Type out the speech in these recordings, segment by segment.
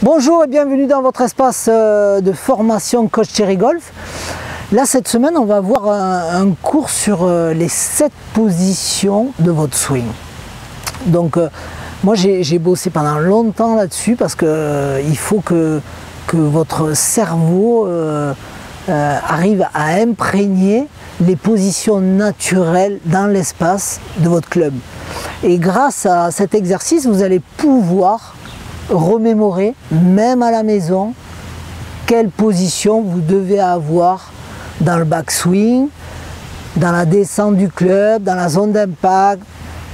Bonjour et bienvenue dans votre espace de formation Coach Thierry Golf. Là cette semaine on va voir un cours sur les 7 positions de votre swing. Donc moi j'ai bossé pendant longtemps là-dessus parce que il faut que votre cerveau arrive à imprégner les positions naturelles dans l'espace de votre club. Et grâce à cet exercice vous allez pouvoir remémorer, même à la maison, quelle position vous devez avoir dans le backswing, dans la descente du club, dans la zone d'impact,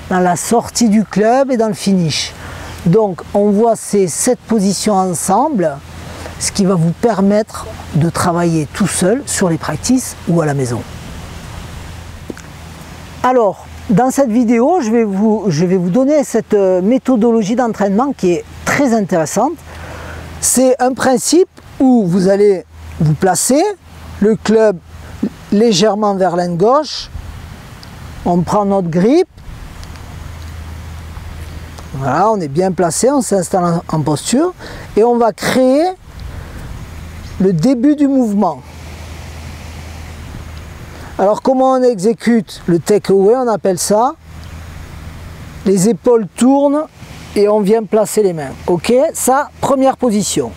dans la sortie du club et dans le finish. Donc on voit ces 7 positions ensemble, ce qui va vous permettre de travailler tout seul sur les practices ou à la maison. Alors, dans cette vidéo, je vais vous donner cette méthodologie d'entraînement qui est très intéressante. C'est un principe où vous allez vous placer, le club légèrement vers l'aine gauche, on prend notre grip, voilà, on est bien placé, on s'installe en posture et on va créer le début du mouvement. Alors comment on exécute le take-away, on appelle ça, les épaules tournent et on vient placer les mains, ok? Ça, première position.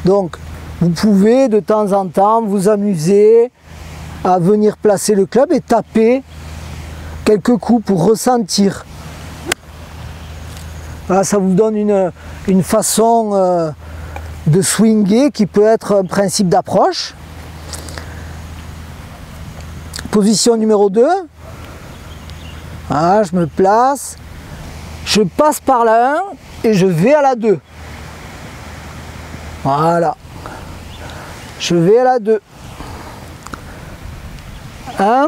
Donc vous pouvez de temps en temps vous amuser à venir placer le club et taper quelques coups pour ressentir. Voilà, ça vous donne une façon de swinger qui peut être un principe d'approche. Position numéro 2, voilà, je me place, je passe par la 1 et je vais à la 2. Voilà, je vais à la 2. 1,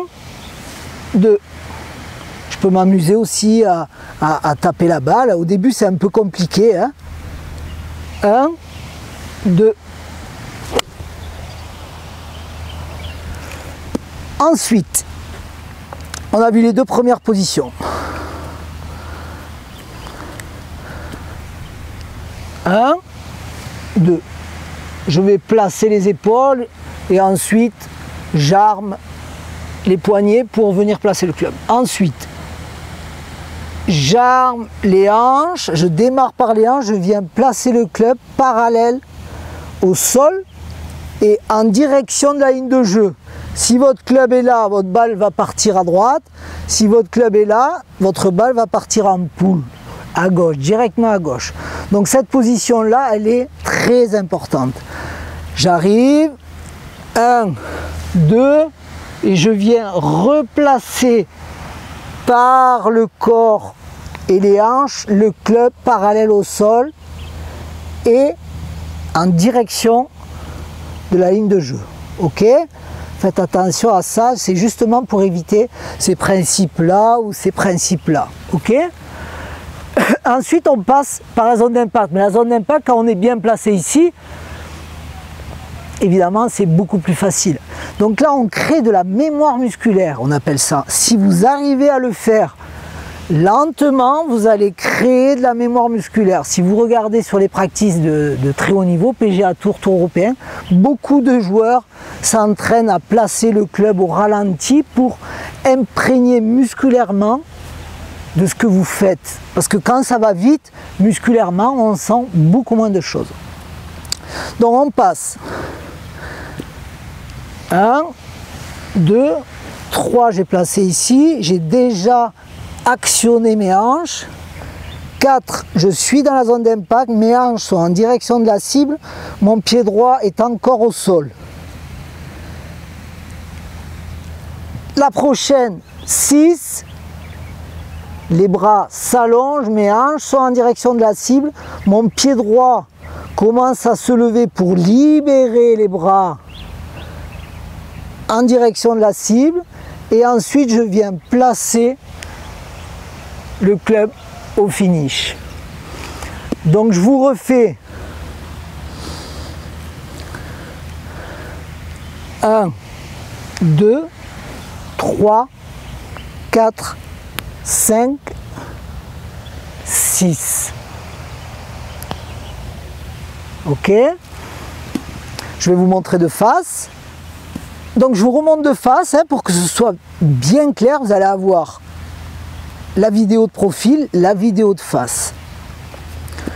2. Je peux m'amuser aussi à taper la balle. Au début c'est un peu compliqué. 1, 2. Ensuite, on a vu les 2 premières positions. 1, 2. Je vais placer les épaules et ensuite j'arme les poignets pour venir placer le club. Ensuite, j'arme les hanches, je démarre par les hanches, je viens placer le club parallèle au sol et en direction de la ligne de jeu. Si votre club est là, votre balle va partir à droite. Si votre club est là, votre balle va partir en poule, à gauche, directement à gauche. Donc cette position-là, elle est très importante. J'arrive, 1, 2, et je viens replacer par le corps et les hanches, le club parallèle au sol et en direction de la ligne de jeu. Ok ? Faites attention à ça, c'est justement pour éviter ces principes-là ou ces principes-là. Ok ? Ensuite, on passe par la zone d'impact. Mais la zone d'impact, quand on est bien placé ici, évidemment, c'est beaucoup plus facile. Donc là, on crée de la mémoire musculaire, on appelle ça. Si vous arrivez à le faire lentement, vous allez créer de la mémoire musculaire. Si vous regardez sur les practices de très haut niveau, PGA Tour, Tour européen, beaucoup de joueurs s'entraînent à placer le club au ralenti pour imprégner musculairement de ce que vous faites. Parce que quand ça va vite, musculairement, on sent beaucoup moins de choses. Donc on passe 1, 2, 3, j'ai placé ici, j'ai déjà actionner mes hanches. 4, je suis dans la zone d'impact, mes hanches sont en direction de la cible, mon pied droit est encore au sol. La prochaine, 6, les bras s'allongent, mes hanches sont en direction de la cible, mon pied droit commence à se lever pour libérer les bras en direction de la cible et ensuite je viens placer le club au finish. Donc je vous refais 1, 2, 3, 4, 5, 6. Ok. Je vais vous montrer de face. Donc je vous remonte de face hein, pour que ce soit bien clair. Vous allez avoir la vidéo de profil, la vidéo de face.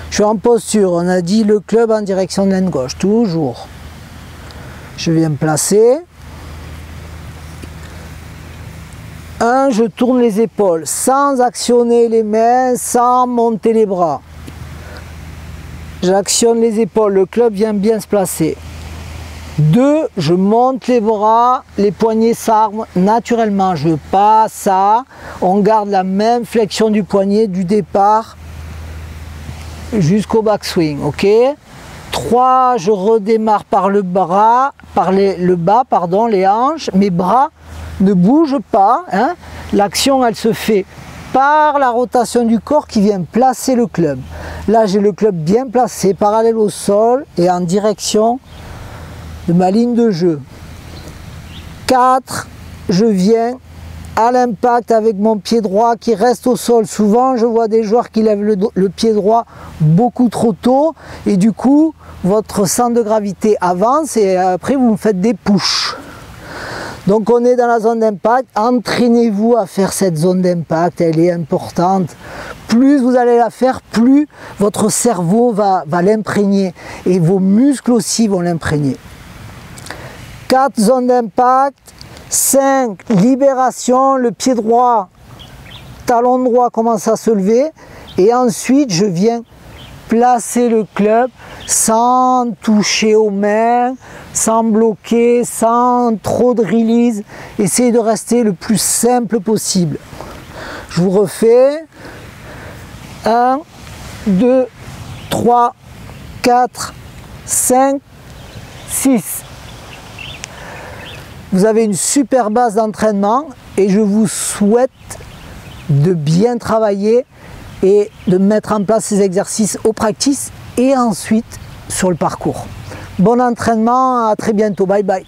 Je suis en posture, on a dit le club en direction de l'aine gauche, toujours. Je viens me placer. Je tourne les épaules sans actionner les mains, sans monter les bras. J'actionne les épaules, le club vient bien se placer. 2, je monte les bras, les poignets s'arment naturellement. Je passe ça, on garde la même flexion du poignet du départ jusqu'au backswing, ok. 3, je redémarre par le bras, le bas, pardon, les hanches. Mes bras ne bougent pas, hein. L'action, elle se fait par la rotation du corps qui vient placer le club. Là, j'ai le club bien placé, parallèle au sol et en direction de ma ligne de jeu. 4, je viens à l'impact avec mon pied droit qui reste au sol. Souvent, je vois des joueurs qui lèvent le pied droit beaucoup trop tôt et du coup, votre centre de gravité avance et après, vous me faites des pushs. Donc, on est dans la zone d'impact. Entraînez-vous à faire cette zone d'impact, elle est importante. Plus vous allez la faire, plus votre cerveau va l'imprégner et vos muscles aussi vont l'imprégner. 4, zone d'impact. 5, libération, le pied droit, talon droit commence à se lever et ensuite je viens placer le club sans toucher aux mains, sans bloquer, sans trop de release. Essayez de rester le plus simple possible. Je vous refais. 1, 2, 3, 4, 5, 6. Vous avez une super base d'entraînement et je vous souhaite de bien travailler et de mettre en place ces exercices au practice et ensuite sur le parcours. Bon entraînement, à très bientôt, bye bye.